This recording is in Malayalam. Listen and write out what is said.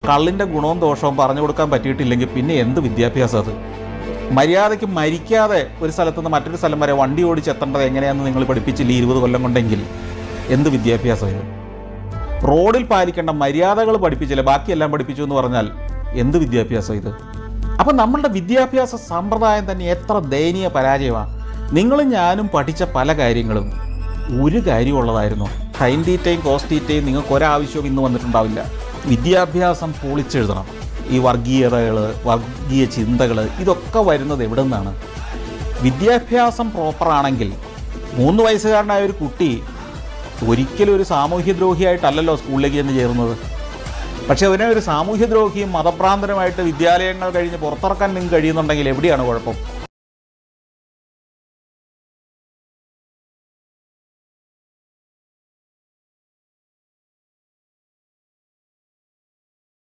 കള്ളിൻ്റെ ഗുണവും ദോഷവും പറഞ്ഞു കൊടുക്കാൻ പറ്റിയിട്ടില്ലെങ്കിൽ പിന്നെ എന്ത് വിദ്യാഭ്യാസം അത്? മര്യാദയ്ക്ക് മരിക്കാതെ ഒരു സ്ഥലത്തു നിന്ന് മറ്റൊരു സ്ഥലം വരെ വണ്ടി ഓടിച്ചെത്തേണ്ടത് എങ്ങനെയാണെന്ന് നിങ്ങൾ പഠിപ്പിച്ചില്ല 20 കൊല്ലം കൊണ്ടെങ്കിൽ എന്ത് വിദ്യാഭ്യാസം ഇത്? റോഡിൽ പാലിക്കേണ്ട മര്യാദകൾ പഠിപ്പിച്ചില്ല, ബാക്കിയെല്ലാം പഠിപ്പിച്ചു എന്ന് പറഞ്ഞാൽ എന്ത് വിദ്യാഭ്യാസം ഇത്? അപ്പം നമ്മളുടെ വിദ്യാഭ്യാസ സമ്പ്രദായം തന്നെ എത്ര ദയനീയ പരാജയമാണ്. നിങ്ങളും ഞാനും പഠിച്ച പല കാര്യങ്ങളും ഒരു കാര്യമുള്ളതായിരുന്നു. സൈൻ തീറ്റയും കോസ് തീറ്റയും നിങ്ങൾക്ക് ഒരാവശ്യവും ഇന്ന് വന്നിട്ടുണ്ടാവില്ല. വിദ്യാഭ്യാസം പൊളിച്ചെഴുതണം. ഈ വർഗീയതകൾ, വർഗീയ ചിന്തകൾ, ഇതൊക്കെ വരുന്നത് എവിടെ നിന്നാണ്? വിദ്യാഭ്യാസം പ്രോപ്പറാണെങ്കിൽ 3 വയസ്സുകാരനായ ഒരു കുട്ടി ഒരിക്കലും ഒരു സാമൂഹ്യദ്രോഹിയായിട്ടല്ലല്ലോ സ്കൂളിലേക്ക് ചെന്ന് ചേർന്നത്. പക്ഷേ അതിനെ ഒരു സാമൂഹ്യദ്രോഹിയും മതഭ്രാന്തനുമായിട്ട് വിദ്യാലയങ്ങൾ കഴിഞ്ഞ് പുറത്തിറക്കാൻ നിങ്ങൾക്ക് കഴിയുന്നുണ്ടെങ്കിൽ എവിടെയാണ് കുഴപ്പം?